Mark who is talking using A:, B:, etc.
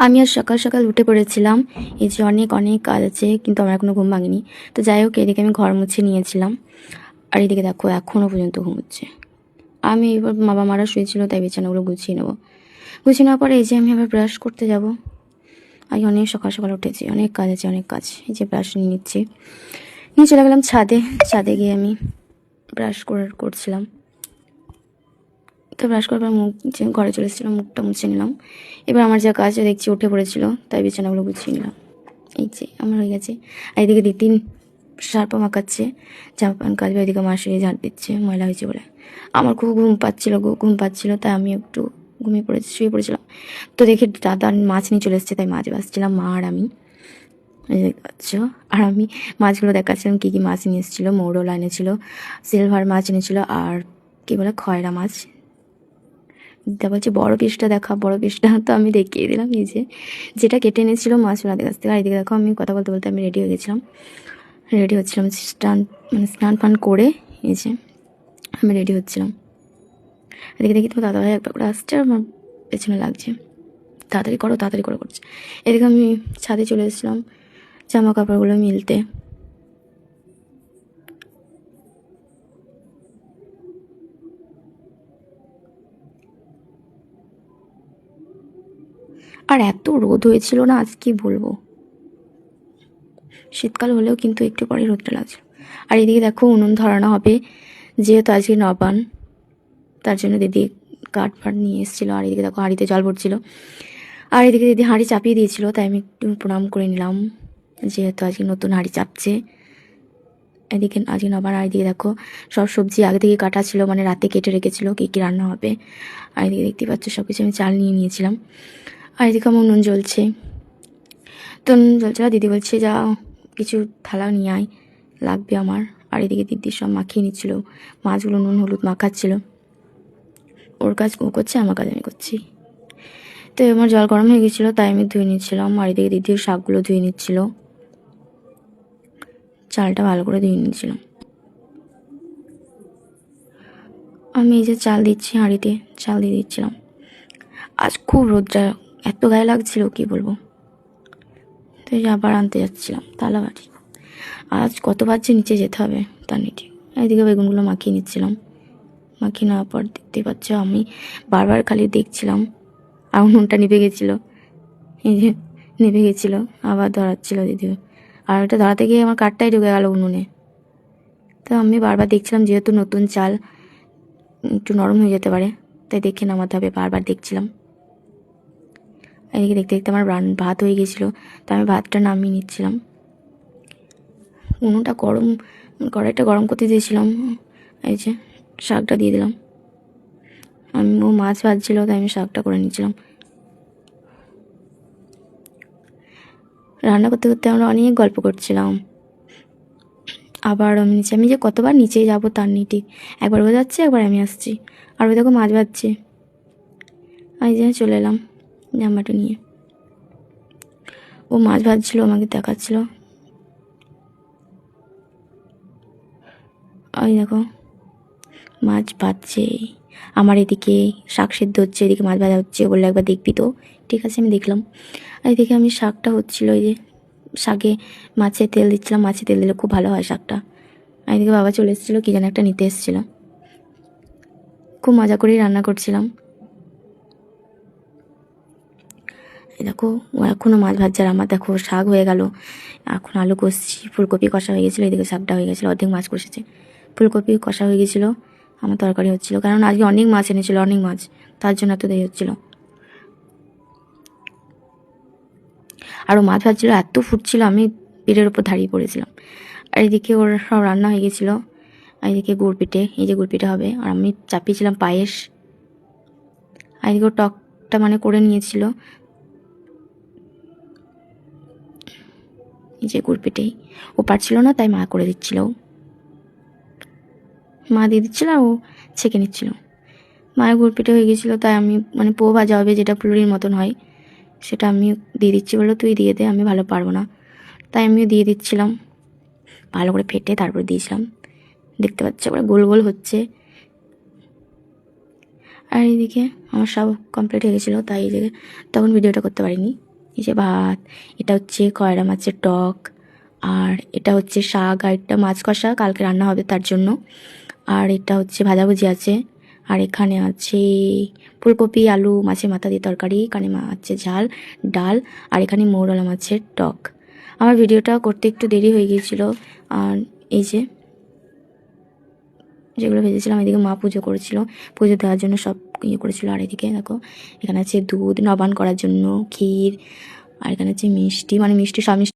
A: আমি আজ সকাল সকাল উঠে পড়েছিলাম। এই যে অনেক অনেক কাজ আছে, কিন্তু আমার এখনো ঘুম ভাঙেনি। তো যাই হোক, এদিকে আমি ঘর মুছে নিয়েছিলাম, আর এদিকে দেখো এখনও পর্যন্ত ঘুমোচ্ছে। আমি এবার বাবা মারা শুয়েছিল, তাই বিছানাগুলো গুছিয়ে নেবো। গুছিয়ে নেওয়ার পরে এই যে আমি আবার ব্রাশ করতে যাব। আজ অনেক সকাল সকাল উঠেছি, অনেক কাজ আছে, অনেক কাজ। এই যে ব্রাশ নিয়ে নিচ্ছি, নিয়ে চলে গেলাম ছাদে। ছাদে গিয়ে আমি ব্রাশ করছিলাম। তো ব্রাশ করার মুখ ঘরে চলে এসেছিলাম, মুখটা মুছে নিলাম। এবার আমার যা কাজ দেখছি উঠে পড়েছিল, তাই বিছানাগুলো গুছিয়ে নিলাম। এই যে আমার হয়ে গেছে। আর এদিকে দিন সার্পা মাখাচ্ছে, জামা প্যান্ট কাচবে, এদিকে মা শুয়ে ঝাঁট দিচ্ছে ময়লা হয়েছে বলে। আমার খুব ঘুম পাচ্ছিল, তাই আমি একটু শুয়ে পড়েছিলাম। তো দেখে দাদা মাছ নিয়ে চলে এসেছে, তাই মাছ বাছছিলাম মা আর আমি। আচ্ছা, আর আমি মাছগুলো দেখাচ্ছিলাম কী কী মাছ নিয়ে এসেছিলো। মৌরলা এনেছিল, সিলভার মাছ এনেছিল, আর কী বলে খয়রা মাছ। দিদা বলছে বড় পিসটা দেখা, বড় পিসটা। তো আমি দেখিয়ে দিলাম এই যে যেটা কেটে এনেছিল মাছ ওনাদের কাছ থেকে। আর এদিকে দেখো আমি কথা বলতে বলতে আমি রেডি হচ্ছিলাম, স্নান ফান করে এই যে আমি রেডি হচ্ছিলাম। এদিকে দেখি তো দাদাভাই একটা করে আসছে, আর আমার পেছনে লাগছে, তাড়াতাড়ি করো করছে। এদিকে আমি ছাদে চলে এসেছিলাম জামা কাপড়গুলো মিলতে। আর এত রোদ হয়েছিল না আজ, কি বলবো। শীতকাল হলেও কিন্তু একটু পরে রোদটা লাগছে। আর এদিকে দেখো উনুন ধরানো হবে, যেহেতু আজকে নবান, তার জন্য দিদি কাঠ ফাট নিয়ে এসেছিলো। আর এদিকে দেখো হাঁড়িতে জল পড়ছিল, আর এদিকে দিদি হাঁড়ি চাপিয়ে দিয়েছিল, তাই আমি একটু প্রণাম করে নিলাম, যেহেতু আজকে নতুন হাঁড়ি চাপছে। এদিকে আজকে নবান। আর এদিকে দেখো সব সবজি আগে থেকে কাটা ছিল, মানে রাতে কেটে রেখেছিল কী কী রান্না হবে। আর এদিকে দেখতে পাচ্ছ সব কিছু আমি চাল নিয়ে নিয়েছিলাম। আর এদিকে আমার নুন জ্বলছে, তো নুন জ্বলছে না, দিদি বলছে যা কিছু থালা নিয়ে আয়, লাগবে আমার। আর এদিকে দিদি সব মাখিয়ে নিচ্ছিল, মাছগুলো নুন হলুদ মাখাচ্ছিল। ওর কাজ ও করছে, আমার কাজ আমি করছি। তো আমার জল গরম হয়ে গেছিলো, তাই আমি ধুয়ে নিচ্ছিলাম। আর এদিকে দিদির শাকগুলো ধুয়ে নিচ্ছিল, চালটা ভালো করে ধুয়ে নিচ্ছিলাম। আমি এই যে চাল দিচ্ছি, হাঁড়িতে চাল দিয়ে দিচ্ছিলাম। আজ খুব রোদটা এত গায়ে লাগছিল কি বলবো। তো এই যে আবার আনতে যাচ্ছিলাম তালাবাড়ি। আজ কতবার যে নিচে যেতে হবে তার নেই ঠিক। এদিকে বেগুনগুলো মাখিয়ে নিচ্ছিলাম। মাখিয়ে নেওয়ার পর দেখতে পাচ্ছ আমি বারবার খালি দেখছিলাম, আর উনুনটা নিভে গেছিলো। এই যে নিভে গেছিলো, আবার ধরাচ্ছিল দিদি। আর ওটা ধরাতে গিয়ে আমার কাঠটাই ঢুকে গেল উনুনে। তো আমি বারবার দেখছিলাম, যেহেতু নতুন চাল একটু নরম হয়ে যেতে পারে, তাই দেখে নামাতে হবে, বারবার দেখছিলাম। এদিকে দেখতে দেখতে আমার ভাত হয়ে গেছিলো, তো আমি ভাতটা নামিয়ে নিচ্ছিলাম। উনুনটা গরম, কড়াইটা গরম করতে দিয়েছিলাম। এই যে শাকটা দিয়ে দিলাম। ও মাছ ভাজছিল, তাই আমি শাকটা করে নিচ্ছিলাম। রান্না করতে করতে আমরা অনেক গল্প করছিলাম। আবার আমি যে কতবার নিচে যাব তার নেই ঠিক। একবার ও যাচ্ছে, একবার আমি আসছি, আর ওই দেখো মাছ ভাজছে। এই যে চলে এলাম জামাটা নিয়ে। ও মাছ ভাজছিল, আমাকে দেখাচ্ছিল। ওই দেখো মাছ ভাজছে, আমার এদিকে শাক সেদ্ধ হচ্ছে, এদিকে মাছ ভাজা হচ্ছে। বললো একবার দেখবি তো, ঠিক আছে আমি দেখলাম। আর এদিকে আমি শাকটা হচ্ছিলো, এই যে শাকে মাছে তেল দিচ্ছিলাম, মাছে তেল দিলে খুব ভালো হয় শাকটা। আর এদিকে বাবা চলে এসেছিলো, কী যেন একটা নিতে এসেছিলো। খুব মজা করেই রান্না করছিলাম। এই দেখো ও এখনও মাছ ভাজছে, আর আমার দেখো শাক হয়ে গেল। এখন আলু কষছি, ফুলকপি কষা হয়ে গেছিলো, এদিকে শাকটা হয়ে গেছিলো, অর্ধেক মাছ কষেছে। ফুলকপি কষা হয়ে গেছিলো, আমার তরকারি হচ্ছিলো, কারণ আজকে অনেক মাছ এনেছিলো, অনেক মাছ, তার জন্য এত দেরি হচ্ছিলো। আর ও মাছ ভাজছিলো, এত ফুটছিল, আমি পেটের ওপর দাঁড়িয়ে পড়েছিলাম। আর এদিকে ওর সব রান্না হয়ে গেছিলো। আর এদিকে গুড় পিঠে, এই যে গুড় পিঠে হবে, আর আমি চাপিয়েছিলাম পায়েস। আর এদিকে টকটা মানে করে নিয়েছিল, এই যে গুড় পিঠেই। ও পারছিল না, তাই মা করে দিচ্ছিল, মা দিয়ে দিচ্ছিল, ও ছেঁকে নিচ্ছিল। মায়ের গুড় পিঠে হয়ে গেছিলো, তাই আমি মানে পো ভাজা হবে, যেটা ফুলুরির মতন হয়, সেটা আমি দিয়ে দিচ্ছি। বললো তুই দিয়ে দে, আমি ভালো পারবো না, তাই আমিও দিয়ে দিচ্ছিলাম। ভালো করে ফেটে তারপর দিয়েছিলাম। দেখতে পাচ্ছি আবার গোল গোল হচ্ছে। আর এইদিকে আমার সব কমপ্লিট হয়ে গেছিলো, তাই এই তখন ভিডিওটা করতে পারিনি। এই যে ভাত, এটা হচ্ছে কয়রা মাছের টক, আর এটা হচ্ছে শাক, আর এটা মাছ কষা কালকে রান্না হবে তার জন্য, আর এটা হচ্ছে ভাজাভুজি আছে, আর এখানে আছে ফুলকপি আলু মাছের মাথা দিয়ে তরকারি, এখানে মাছের ঝাল, ডাল, আর এখানে মৌরলা মাছের টক। আমার ভিডিওটা করতে একটু দেরি হয়ে গিয়েছিল। আর এই যে যেগুলো ভেজেছিলাম, এদিকে মা পুজো করেছিল, পুজো দেওয়ার জন্য সব ইয়ে করেছিল। আর এদিকে দেখো এখানে আছে দুধ নবান করার জন্য, ক্ষীর, আর এখানে আছে মিষ্টি, মানে মিষ্টি সব মিষ্টি